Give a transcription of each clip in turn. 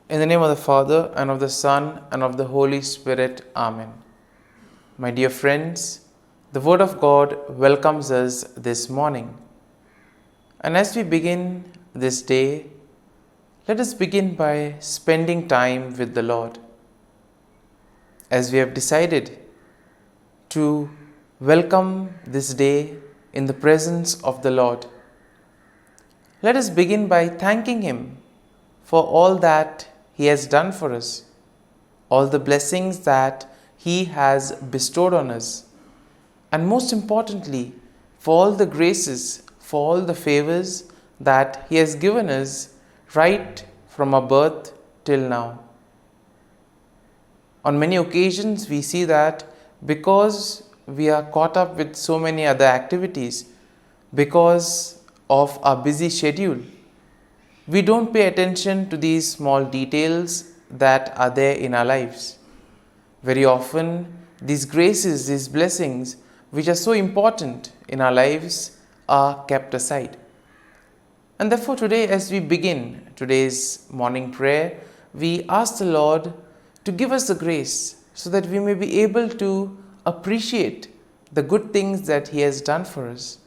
In the name of the Father, and of the Son, and of the Holy Spirit. Amen. My dear friends, the Word of God welcomes us this morning. And as we begin this day, let us begin by spending time with the Lord. As we have decided to welcome this day in the presence of the Lord, let us begin by thanking Him for all that He has done for us, all the blessings that He has bestowed on us, and most importantly, for all the graces, for all the favors that He has given us right from our birth till now. On many occasions, we see that because we are caught up with so many other activities, because of our busy schedule, we don't pay attention to these small details that are there in our lives. Very often, these graces, these blessings, which are so important in our lives, are kept aside. And therefore, today, as we begin today's morning prayer, we ask the Lord to give us the grace so that we may be able to appreciate the good things that He has done for us.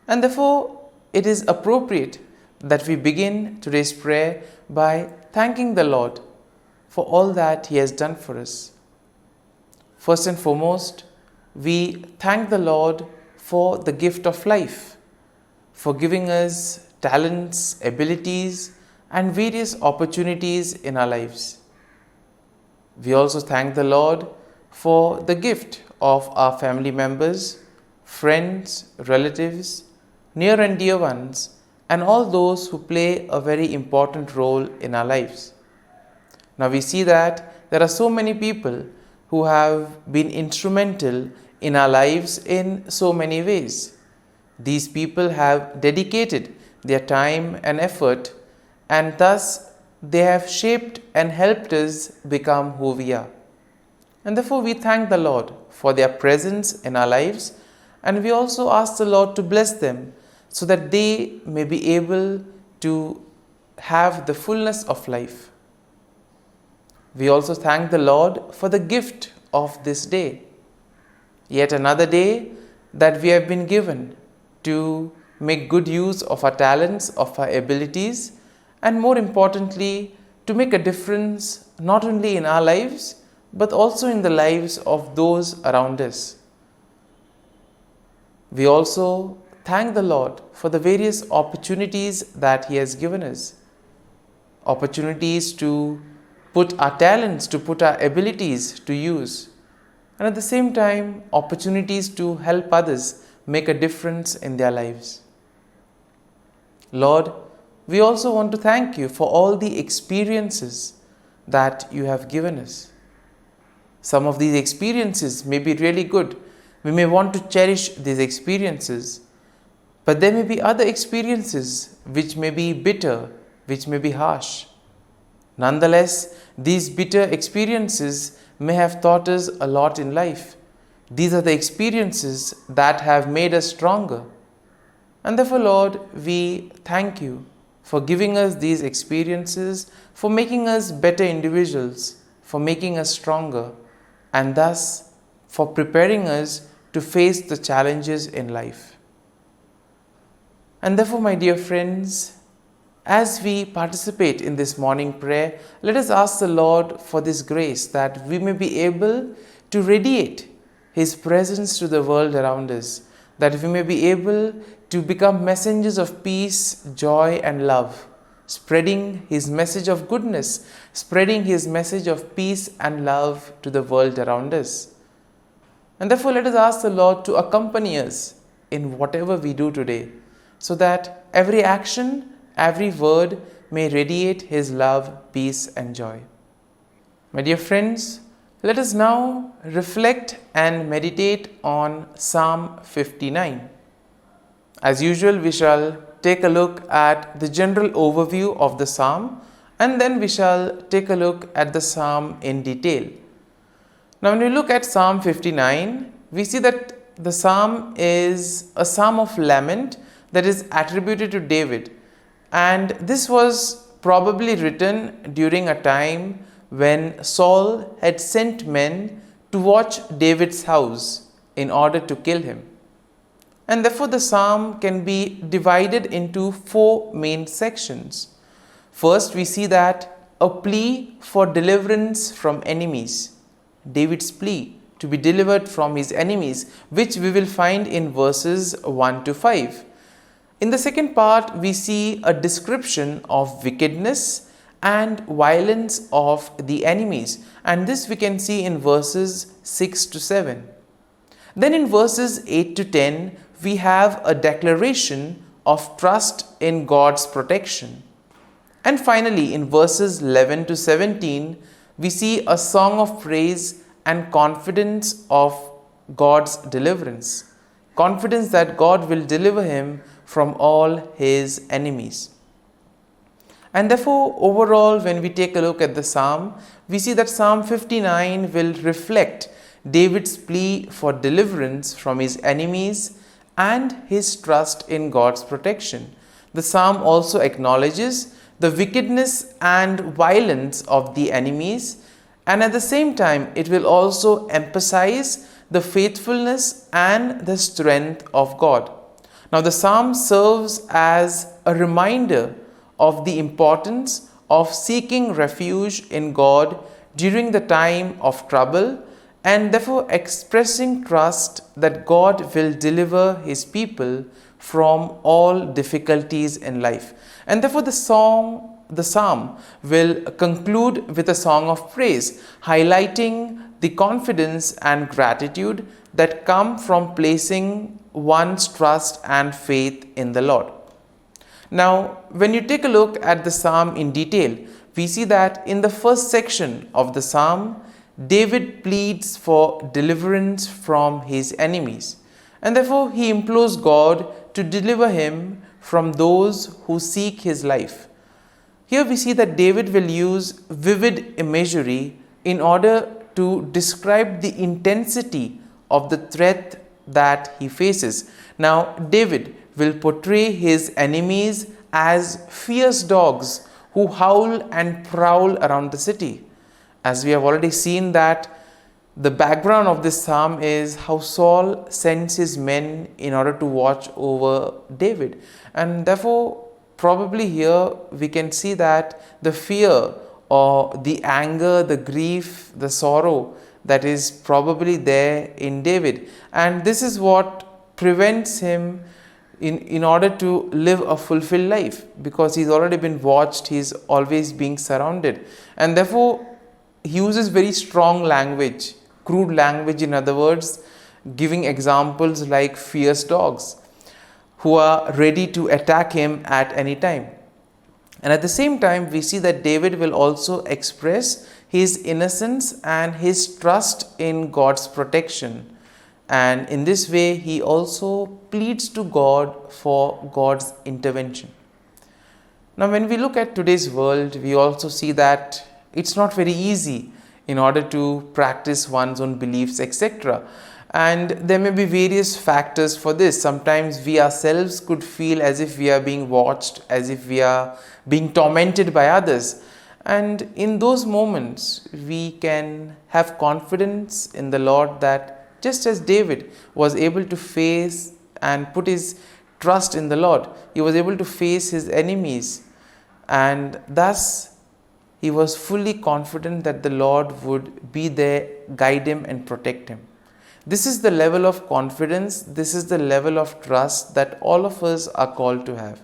And therefore, it is appropriate that we begin today's prayer by thanking the Lord for all that He has done for us. First and foremost, we thank the Lord for the gift of life, for giving us talents, abilities, and various opportunities in our lives. We also thank the Lord for the gift of our family members, friends, relatives, near and dear ones, and all those who play a very important role in our lives. Now we see that there are so many people who have been instrumental in our lives in so many ways. These people have dedicated their time and effort, and thus they have shaped and helped us become who we are. And therefore we thank the Lord for their presence in our lives, and we also ask the Lord to bless them so that they may be able to have the fullness of life. We also thank the Lord for the gift of this day, yet another day that we have been given to make good use of our talents, of our abilities, and more importantly, to make a difference not only in our lives, but also in the lives of those around us. We also thank the Lord for the various opportunities that He has given us. Opportunities to put our talents, to put our abilities to use. And at the same time, opportunities to help others make a difference in their lives. Lord, we also want to thank You for all the experiences that You have given us. Some of these experiences may be really good. We may want to cherish these experiences. But there may be other experiences which may be bitter, which may be harsh. Nonetheless, these bitter experiences may have taught us a lot in life. These are the experiences that have made us stronger. And therefore, Lord, we thank You for giving us these experiences, for making us better individuals, for making us stronger, and thus for preparing us to face the challenges in life. And therefore, my dear friends, as we participate in this morning prayer, let us ask the Lord for this grace that we may be able to radiate His presence to the world around us, that we may be able to become messengers of peace, joy, and love, spreading His message of goodness, spreading His message of peace and love to the world around us. And therefore, let us ask the Lord to accompany us in whatever we do today, so that every action, every word may radiate His love, peace, and joy. My dear friends, let us now reflect and meditate on Psalm 59. As usual, we shall take a look at the general overview of the psalm, and then we shall take a look at the psalm in detail. Now, when we look at Psalm 59, we see that the psalm is a psalm of lament that is attributed to David. And this was probably written during a time when Saul had sent men to watch David's house in order to kill him. And therefore the psalm can be divided into four main sections. First, we see that a plea for deliverance from enemies. David's plea to be delivered from his enemies, which we will find in verses 1 to 5. In the second part, we see a description of wickedness and violence of the enemies, and this we can see in verses 6 to 7. Then in verses 8 to 10, we have a declaration of trust in God's protection. And finally, in verses 11 to 17, we see a song of praise and confidence of God's deliverance. Confidence that God will deliver him from all his enemies. And therefore, overall, when we take a look at the psalm, we see that Psalm 59 will reflect David's plea for deliverance from his enemies and his trust in God's protection. The psalm also acknowledges the wickedness and violence of the enemies, and at the same time, it will also emphasize the faithfulness and the strength of God. Now, the psalm serves as a reminder of the importance of seeking refuge in God during the time of trouble, and therefore expressing trust that God will deliver his people from all difficulties in life. And therefore the psalm will conclude with a song of praise, highlighting the confidence and gratitude that come from placing one's trust and faith in the Lord. Now, when you take a look at the psalm in detail, we see that in the first section of the psalm, David pleads for deliverance from his enemies, and therefore he implores God to deliver him from those who seek his life. Here we see that David will use vivid imagery in order to describe the intensity of the threat that he faces. Now, David will portray his enemies as fierce dogs who howl and prowl around the city. As we have already seen that the background of this psalm is how Saul sends his men in order to watch over David. And therefore, probably here we can see that the fear or the anger, the grief, the sorrow that is probably there in David. And this is what prevents him in order to live a fulfilled life, because he's already been watched, he's always being surrounded. And therefore, he uses very strong language, crude language, in other words, giving examples like fierce dogs who are ready to attack him at any time. And at the same time, we see that David will also express his innocence and his trust in God's protection. And in this way, he also pleads to God for God's intervention. Now, when we look at today's world, we also see that it's not very easy in order to practice one's own beliefs, etc. And there may be various factors for this. Sometimes we ourselves could feel as if we are being watched, as if we are being tormented by others. And in those moments, we can have confidence in the Lord that just as David was able to face and put his trust in the Lord, he was able to face his enemies, and thus he was fully confident that the Lord would be there, guide him and protect him. This is the level of confidence, this is the level of trust that all of us are called to have.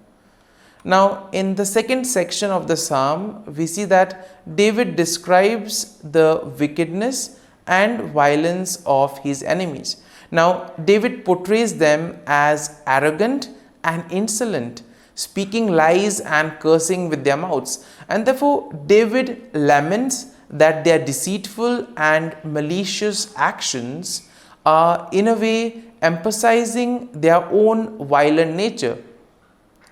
Now, in the second section of the psalm, we see that David describes the wickedness and violence of his enemies. Now, David portrays them as arrogant and insolent, speaking lies and cursing with their mouths. And therefore, David laments that their deceitful and malicious actions are in a way emphasizing their own violent nature.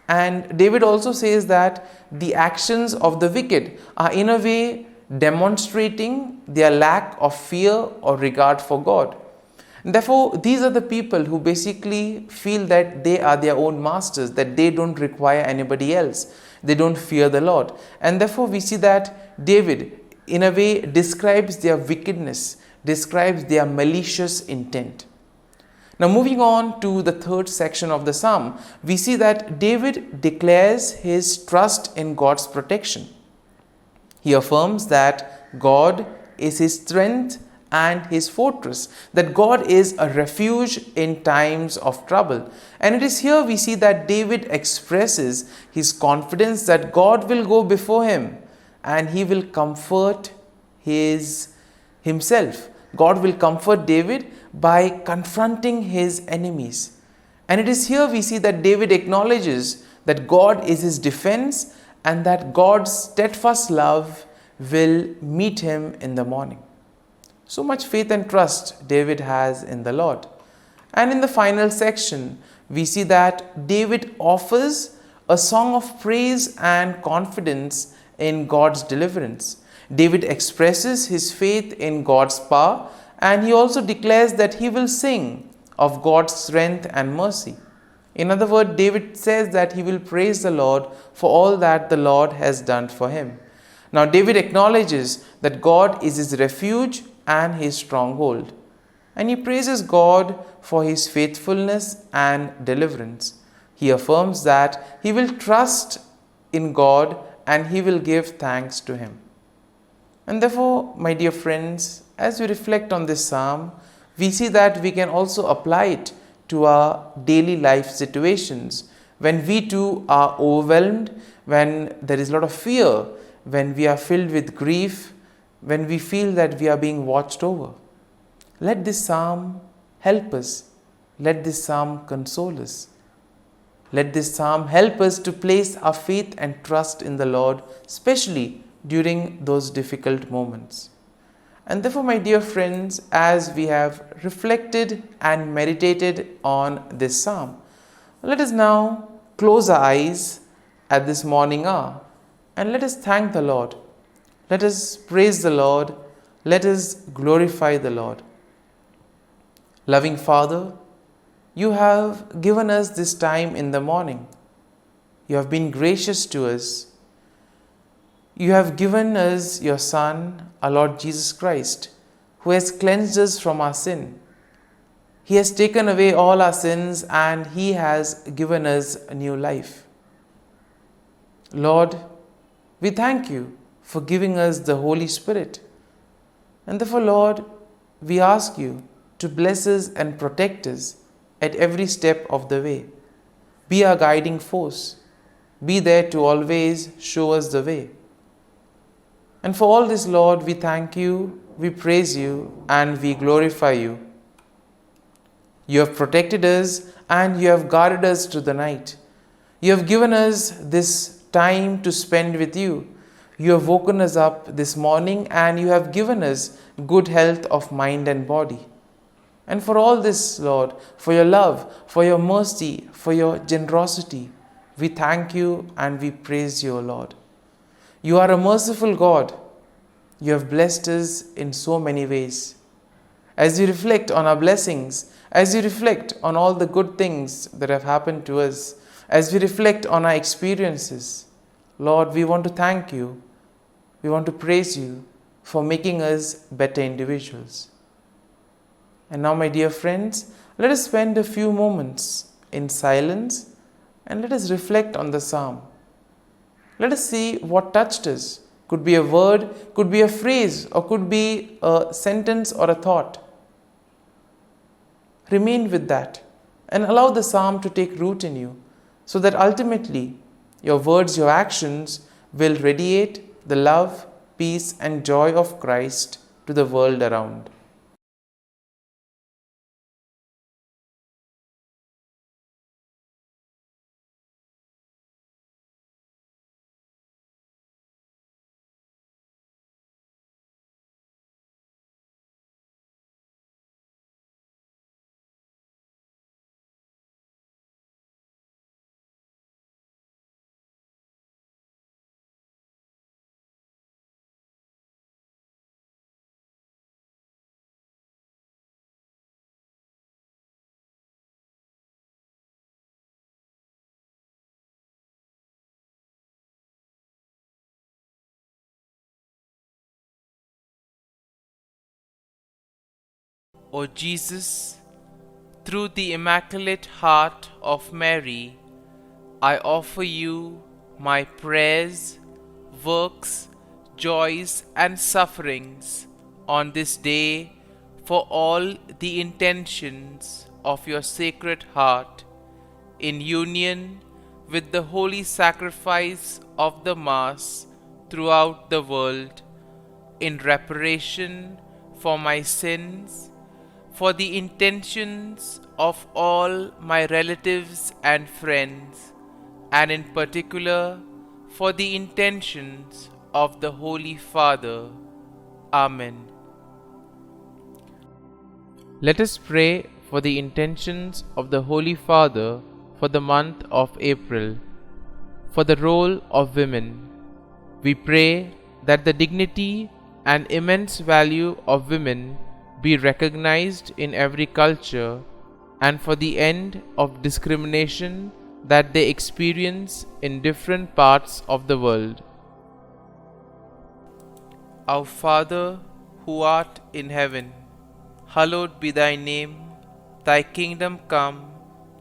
And David also says that the actions of the wicked are in a way demonstrating their lack of fear or regard for God. Therefore, these are the people who basically feel that they are their own masters, that they don't require anybody else. They don't fear the Lord. And therefore, we see that David, in a way, describes their wickedness, describes their malicious intent. Now, moving on to the third section of the psalm, we see that David declares his trust in God's protection. He affirms that God is his strength and his fortress, that God is a refuge in times of trouble. And it is here we see that David expresses his confidence that God will go before him and he will comfort himself. God will comfort David by confronting his enemies. And it is here we see that David acknowledges that God is his defense and that God's steadfast love will meet him in the morning. So much faith and trust David has in the Lord. And in the final section, we see that David offers a song of praise and confidence in God's deliverance. David expresses his faith in God's power, and he also declares that he will sing of God's strength and mercy. In other words, David says that he will praise the Lord for all that the Lord has done for him. Now, David acknowledges that God is his refuge and his stronghold, and he praises God for his faithfulness and deliverance. He affirms that he will trust in God and he will give thanks to him. And therefore, my dear friends, as we reflect on this psalm, we see that we can also apply it to our daily life situations. When we too are overwhelmed, when there is a lot of fear, when we are filled with grief, when we feel that we are being watched over, let this psalm help us. Let this psalm console us. Let this psalm help us to place our faith and trust in the Lord, especially during those difficult moments. And therefore, my dear friends, as we have reflected and meditated on this psalm, let us now close our eyes at this morning hour and let us thank the Lord. Let us praise the Lord. Let us glorify the Lord. Loving Father, you have given us this time in the morning. You have been gracious to us. You have given us your Son, our Lord Jesus Christ, who has cleansed us from our sin. He has taken away all our sins and He has given us a new life. Lord, we thank you for giving us the Holy Spirit. And therefore, Lord, we ask you to bless us and protect us at every step of the way. Be our guiding force. Be there to always show us the way. And for all this, Lord, we thank you, we praise you, and we glorify you. You have protected us and you have guarded us through the night. You have given us this time to spend with you. You have woken us up this morning and you have given us good health of mind and body. And for all this, Lord, for your love, for your mercy, for your generosity, we thank you and we praise you, O Lord. You are a merciful God. You have blessed us in so many ways. As we reflect on our blessings, as we reflect on all the good things that have happened to us, as we reflect on our experiences, Lord, we want to thank you. We want to praise you for making us better individuals. And now, my dear friends, let us spend a few moments in silence and let us reflect on the psalm. Let us see what touched us. Could be a word, could be a phrase, or could be a sentence or a thought. Remain with that and allow the psalm to take root in you so that ultimately your words, your actions will radiate the love, peace, and joy of Christ to the world around. O Jesus, through the Immaculate Heart of Mary, I offer you my prayers, works, joys, and sufferings on this day for all the intentions of your Sacred Heart, in union with the holy sacrifice of the Mass throughout the world, in reparation for my sins, for the intentions of all my relatives and friends, and in particular for the intentions of the Holy Father. Amen. Let us pray for the intentions of the Holy Father for the month of April. For the role of women, we pray that the dignity and immense value of women be recognized in every culture, and for the end of discrimination that they experience in different parts of the world. Our Father, who art in heaven, hallowed be thy name. Thy kingdom come,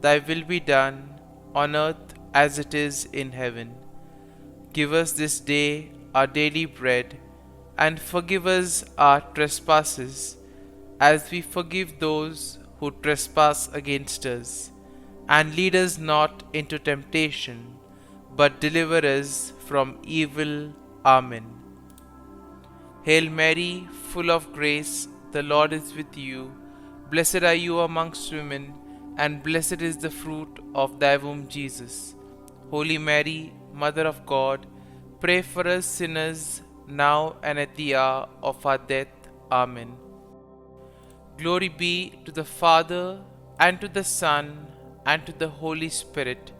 thy will be done, on earth as it is in heaven. Give us this day our daily bread, and forgive us our trespasses, as we forgive those who trespass against us. And lead us not into temptation, but deliver us from evil. Amen. Hail Mary, full of grace, the Lord is with you. Blessed are you amongst women, and blessed is the fruit of thy womb, Jesus. Holy Mary, Mother of God, pray for us sinners, now and at the hour of our death. Amen. Glory be to the Father, and to the Son, and to the Holy Spirit,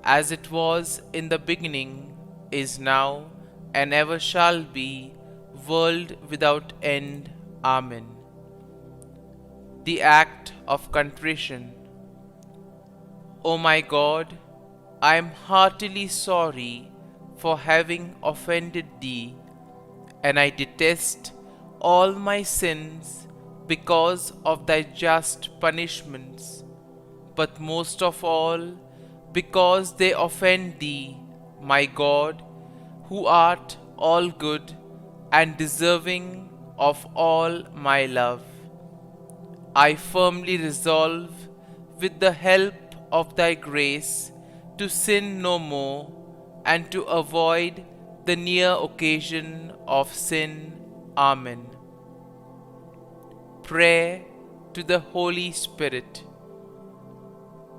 as it was in the beginning, is now, and ever shall be, world without end. Amen. The Act of Contrition. O my God, I am heartily sorry for having offended Thee, and I detest all my sins because of Thy just punishments, but most of all because they offend Thee, my God, who art all good and deserving of all my love. I firmly resolve, with the help of Thy grace, to sin no more, and to avoid the near occasion of sin. Amen. Prayer to the Holy Spirit.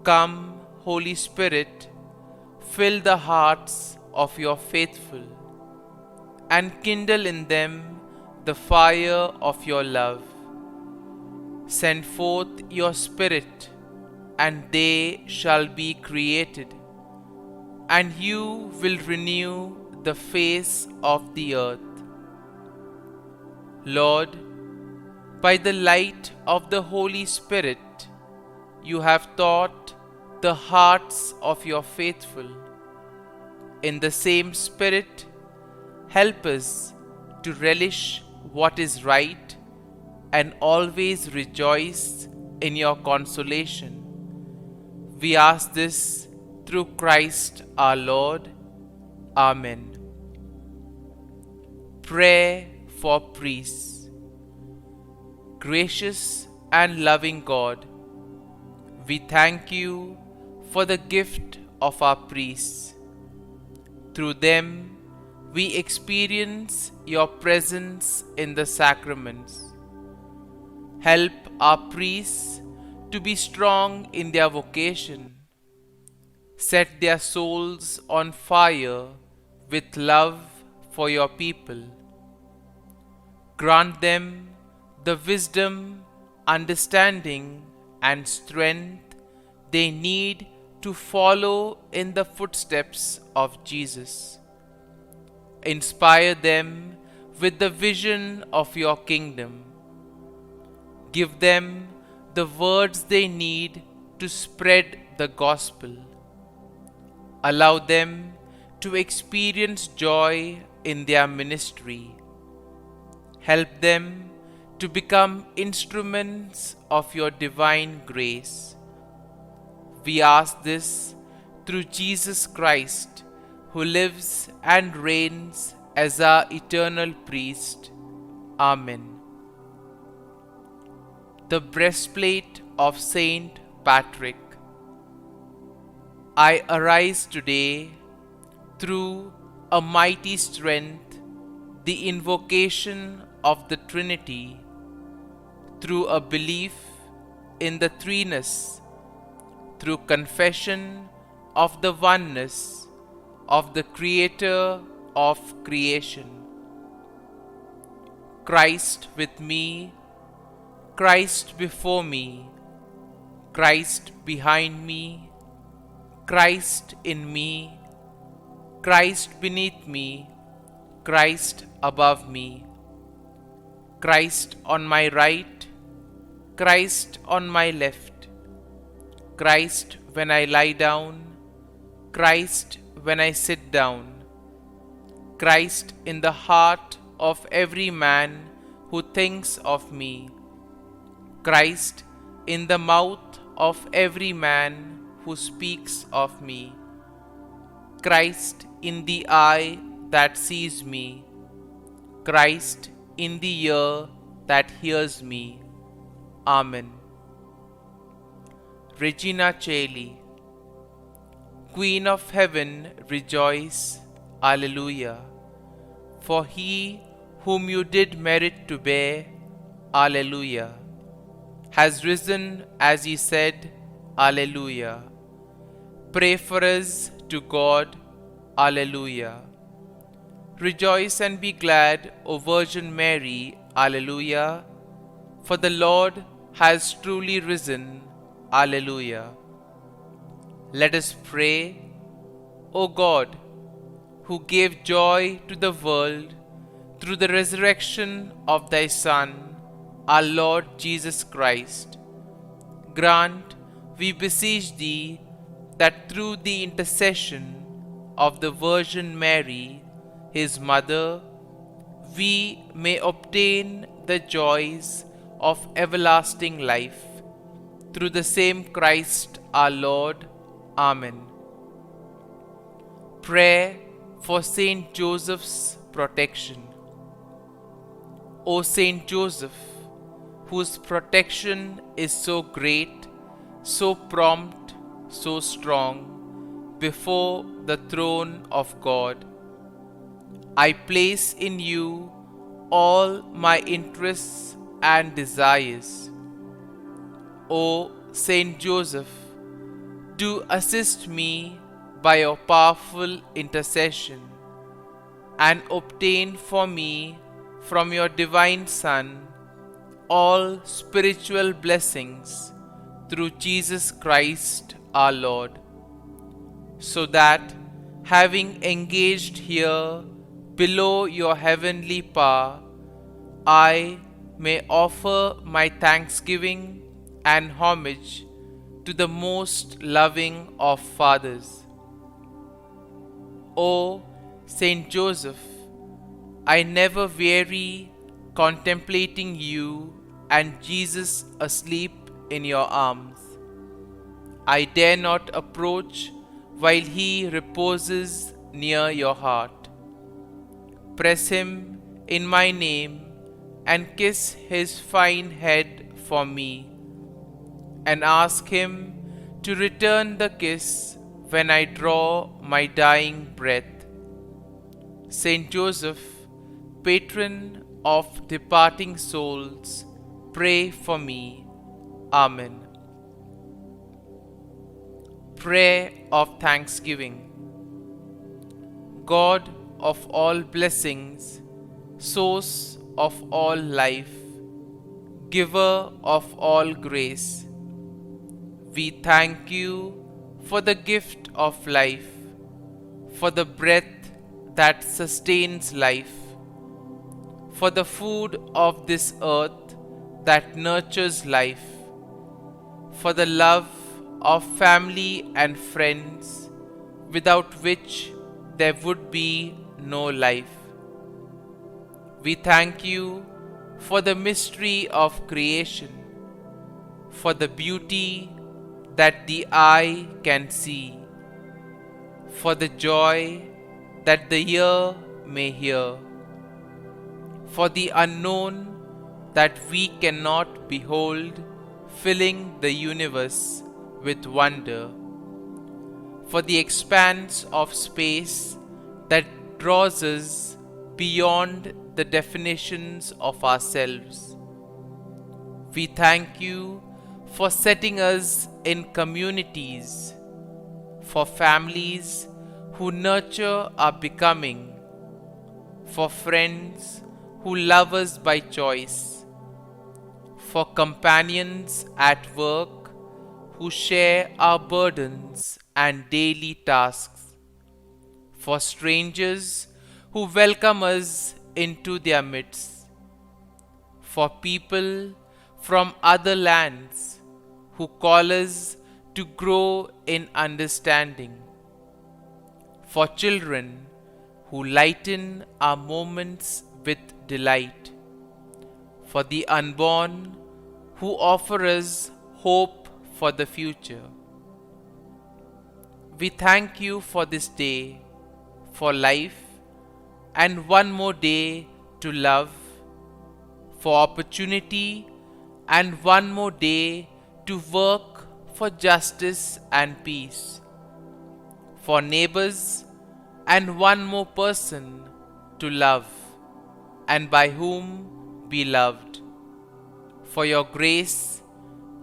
Come, Holy Spirit, fill the hearts of your faithful, and kindle in them the fire of your love. Send forth your Spirit, and they shall be created, and you will renew the face of the earth. Lord, by the light of the Holy Spirit, you have taught the hearts of your faithful. In the same Spirit, help us to relish what is right and always rejoice in your consolation. We ask this through Christ our Lord. Amen. Prayer for priests. Gracious and loving God, we thank you for the gift of our priests. Through them, we experience your presence in the sacraments. Help our priests to be strong in their vocation. Set their souls on fire with love for your people. Grant them the wisdom, understanding, and strength they need to follow in the footsteps of Jesus. Inspire them with the vision of your kingdom. Give them the words they need to spread the gospel. Allow them to experience joy in their ministry. Help them to become instruments of your divine grace. We ask this through Jesus Christ, who lives and reigns as our eternal priest. Amen. The breastplate of Saint Patrick. I arise today through a mighty strength, the invocation of the Trinity, through a belief in the threeness, through confession of the oneness of the Creator of creation. Christ with me, Christ before me, Christ behind me, Christ in me, Christ beneath me, Christ above me, Christ on my right, Christ on my left, Christ when I lie down, Christ when I sit down, Christ in the heart of every man who thinks of me, Christ in the mouth of every man who speaks of me, Christ in the eye that sees me, Christ in the ear that hears me. Amen. Regina Caeli. Queen of heaven, rejoice. Alleluia. For he whom you did merit to bear, Alleluia, has risen as he said, Alleluia. Pray for us to God, Alleluia. Rejoice and be glad, O Virgin Mary, Alleluia, for the Lord has truly risen, Alleluia. Let us pray. O God, who gave joy to the world through the resurrection of thy Son, our Lord Jesus Christ, grant, we beseech thee, that through the intercession of the Virgin Mary, his mother, we may obtain the joys of everlasting life. Through the same Christ our Lord. Amen. Prayer for Saint Joseph's protection. O Saint Joseph, whose protection is so great, so prompt, so strong, before the throne of God, I place in you all my interests and desires. O Saint Joseph, do assist me by your powerful intercession, and obtain for me from your divine Son all spiritual blessings through Jesus Christ our Lord, so that, having engaged here below your heavenly power, I may offer my thanksgiving and homage to the most loving of fathers. O Saint Joseph, I never weary contemplating you and Jesus asleep in your arms. I dare not approach while he reposes near your heart. Press him in my name and kiss his fine head for me, and ask him to return the kiss when I draw my dying breath. Saint Joseph, patron of departing souls, pray for me. Amen. Prayer of Thanksgiving. God of all blessings, source of all life, giver of all grace, we thank you for the gift of life, for the breath that sustains life, for the food of this earth that nurtures life, for the love of family and friends, without which there would be no life. We thank you for the mystery of creation, for the beauty that the eye can see, for the joy that the ear may hear, for the unknown that we cannot behold, filling the universe with wonder, for the expanse of space that draws us beyond the definitions of ourselves. We thank you for setting us in communities, for families who nurture our becoming, for friends who love us by choice, for companions at work who share our burdens and daily tasks, for strangers who welcome us into their midst, for people from other lands who call us to grow in understanding, for children who lighten our moments with delight, for the unborn who offer us hope for the future. We thank you for this day, for life, and one more day to love, for opportunity, and one more day to work for justice and peace, for neighbors, and one more person to love, and by whom be loved, for your grace,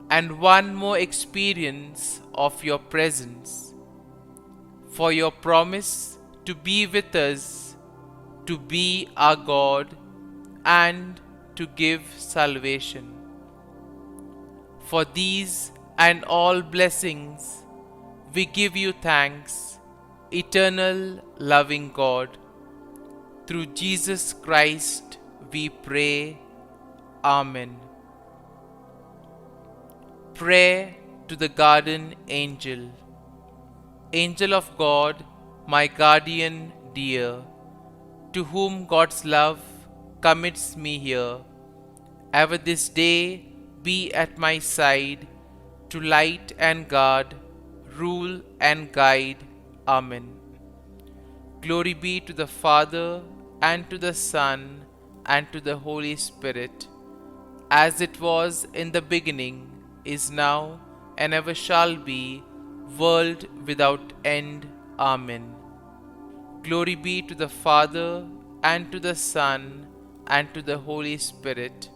and one more experience of your presence, for your promise to be with us, to be our God, and to give salvation. For these and all blessings, we give you thanks, eternal loving God. Through Jesus Christ we pray. Amen. Prayer to the Guardian Angel. Angel of God, my guardian dear, to whom God's love commits me here, ever this day be at my side, to light and guard, rule and guide. Amen. Glory be to the Father, and to the Son, and to the Holy Spirit, as it was in the beginning, is now, and ever shall be, world without end. Amen. Glory be to the Father, and to the Son, and to the Holy Spirit,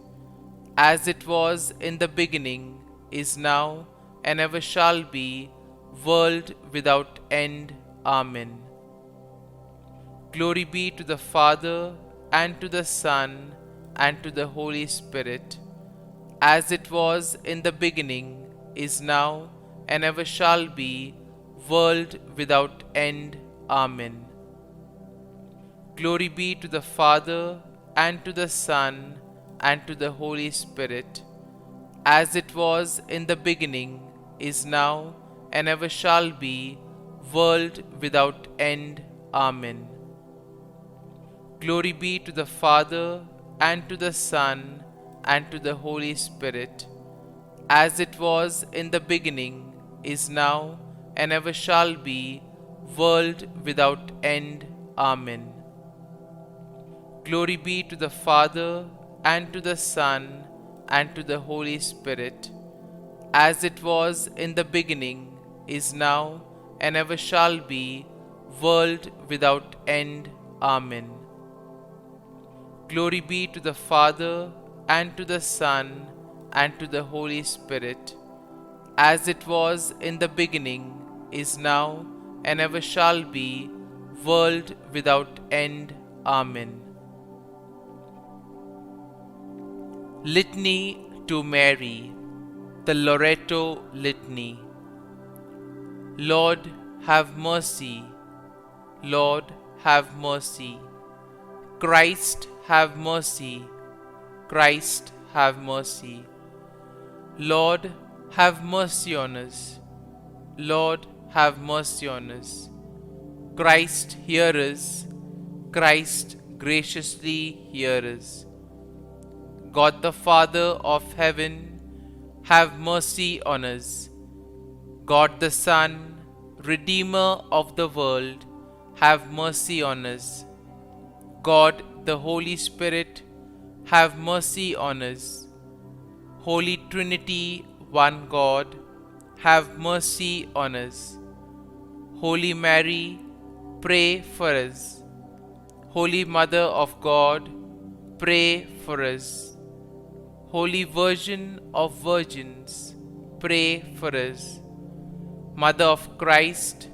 as it was in the beginning, is now, and ever shall be, world without end. Amen. Glory be to the Father, and to the Son, and to the Holy Spirit, as it was in the beginning, is now, and ever shall be, world without end. Amen. Glory be to the Father, and to the Son, and to the Holy Spirit, as it was in the beginning, is now, and ever shall be, world without end. Amen. Glory be to the Father, and to the Son, and to the Holy Spirit, as it was in the beginning, is now, and ever shall be, world without end. Amen. Glory be to the Father, and to the Son, and to the Holy Spirit, as it was in the beginning, is now, and ever shall be, world without end. Amen. Glory be to the Father, and to the Son, and to the Holy Spirit, as it was in the beginning, is now, and ever shall be, world without end. Amen. Litany to Mary, the Loreto Litany. Lord, have mercy. Lord, have mercy. Christ, have mercy. Christ, have mercy. Lord, have mercy on us. Lord, have mercy on us. Christ, hear us. Christ, graciously hear us. God the Father of heaven, have mercy on us. God the Son, Redeemer of the world, have mercy on us. God the Holy Spirit, have mercy on us. Holy Trinity, one God, have mercy on us. Holy Mary, pray for us. Holy Mother of God, pray for us. Holy Virgin of Virgins, pray for us. Mother of Christ,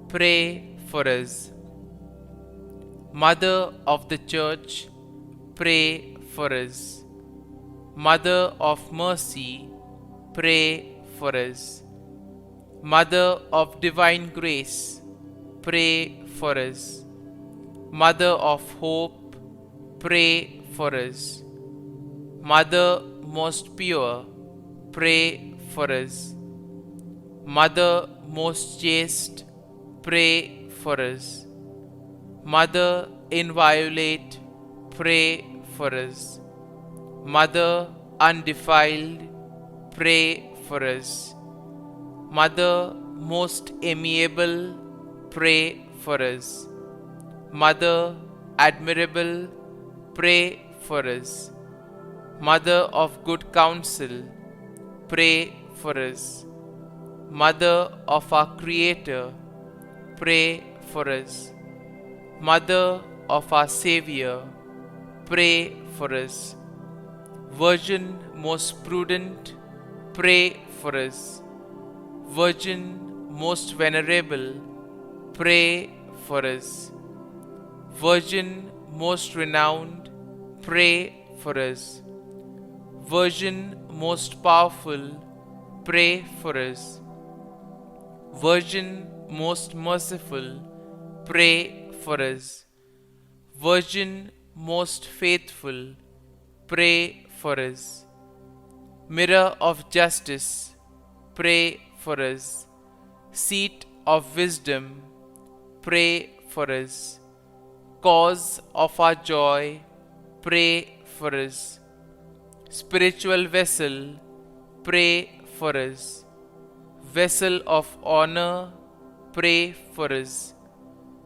pray for us. Mother of the Church, pray for us. Mother of Mercy, pray for us. Mother of Divine Grace, pray for us. Mother of Hope, pray for us. Mother most pure, pray for us. Mother most chaste, pray for us. Mother inviolate, pray for us. Mother undefiled, pray for us. Mother most amiable, pray for us. Mother admirable, pray for us. Mother of good counsel, pray for us. Mother of our Creator, pray for us. Mother of our Savior, pray for us. Virgin most prudent, pray for us. Virgin most venerable, pray for us. Virgin most renowned, pray for us. Virgin most powerful, pray for us. Virgin most merciful, pray for us. Virgin most faithful, pray for us. Mirror of justice, pray for us. Seat of wisdom, pray for us. Cause of our joy, pray for us. Spiritual vessel, pray for us. Vessel of honor, pray for us.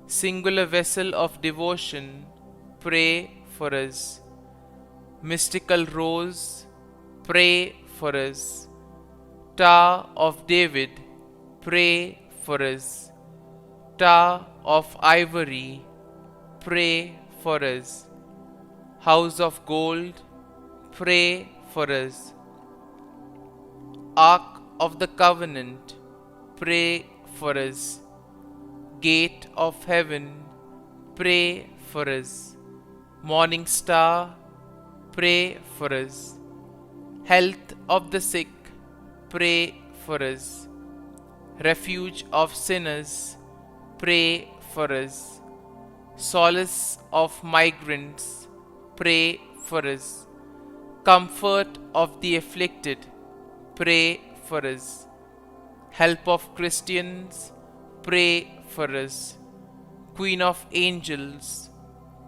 Singular vessel of devotion, pray for us. Mystical rose, pray for us. Tower of David, pray for us. Tower of ivory, pray for us. House of gold, pray for us. Ark of the covenant, pray for us. Gate of heaven, pray for us. Morning star, pray for us. Health of the sick, pray for us. Refuge of sinners, pray for us. Solace of migrants, pray for us. Comfort of the afflicted, pray for us. Help of Christians, pray for us. Queen of angels,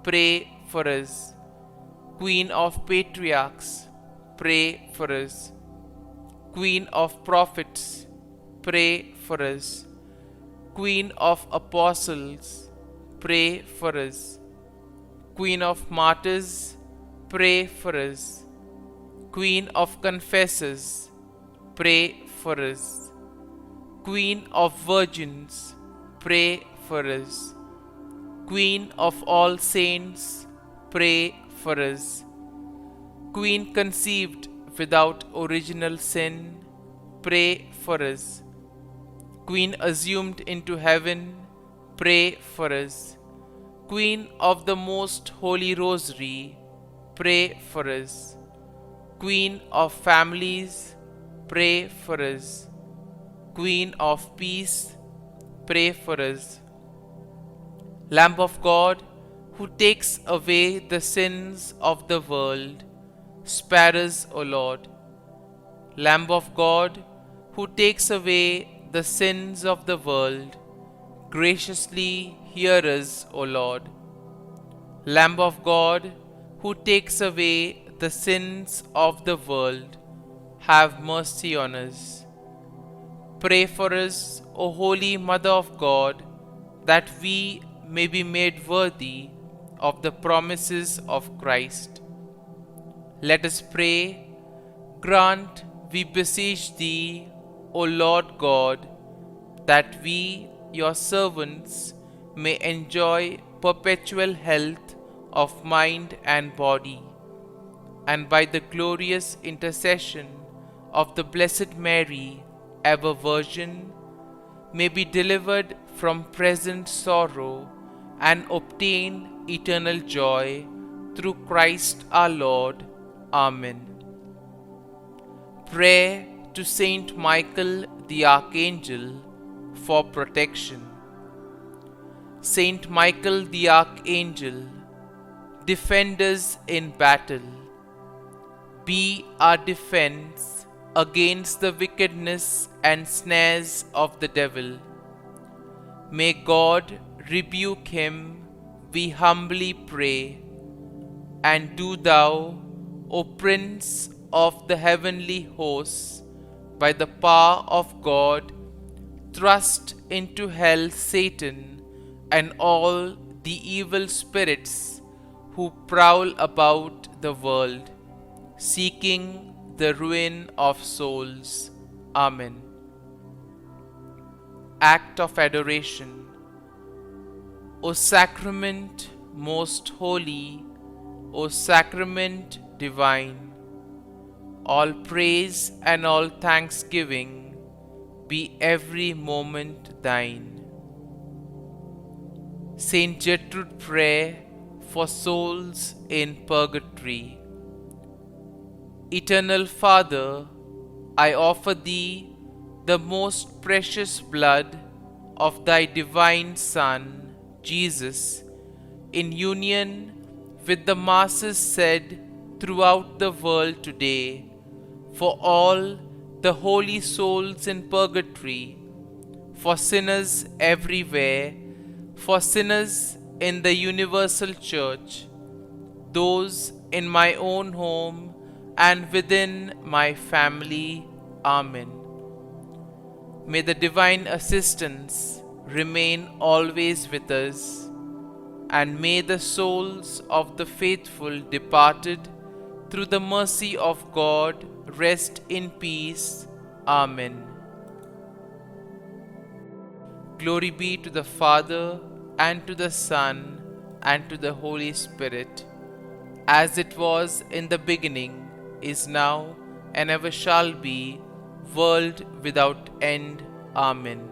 pray for us. Queen of patriarchs, pray for us. Queen of prophets, pray for us. Queen of apostles, pray for us. Queen of martyrs, pray for us. Queen of confessors, pray for us. Queen of virgins, pray for us. Queen of all saints, pray for us. Queen conceived without original sin, pray for us. Queen assumed into heaven, pray for us. Queen of the most holy rosary, pray for us. Queen of families, pray for us. Queen of peace, pray for us. Lamb of God, who takes away the sins of the world, spare us, O Lord. Lamb of God, who takes away the sins of the world, graciously hear us, O Lord. Lamb of God, who takes away the sins of the world, have mercy on us. Pray for us, O Holy Mother of God, that we may be made worthy of the promises of Christ. Let us pray. Grant, we beseech Thee, O Lord God, that we, Your servants, may enjoy perpetual health of mind and body, and by the glorious intercession of the Blessed Mary, ever Virgin, may be delivered from present sorrow and obtain eternal joy through Christ our Lord. Amen. Prayer to Saint Michael the Archangel for protection. Saint Michael the Archangel, defend us in battle. Be our defense against the wickedness and snares of the devil. May God rebuke him, we humbly pray. And do Thou, O Prince of the heavenly hosts, by the power of God, thrust into hell Satan and all the evil spirits who prowl about the world, seeking the ruin of souls. Amen. Act of Adoration. O Sacrament most holy, O Sacrament divine, all praise and all thanksgiving be every moment Thine. Saint Gertrude Prayer for souls in purgatory. Eternal Father, I offer Thee the most precious blood of Thy divine Son, Jesus, in union with the masses said throughout the world today, for all the holy souls in purgatory, for sinners everywhere, for sinners in the universal church, those in my own home and within my family. Amen. May the divine assistance remain always with us, and may the souls of the faithful departed through the mercy of God rest in peace. Amen. Glory be to the Father, and to the Son, and to the Holy Spirit, as it was in the beginning, is now, and ever shall be, world without end. Amen.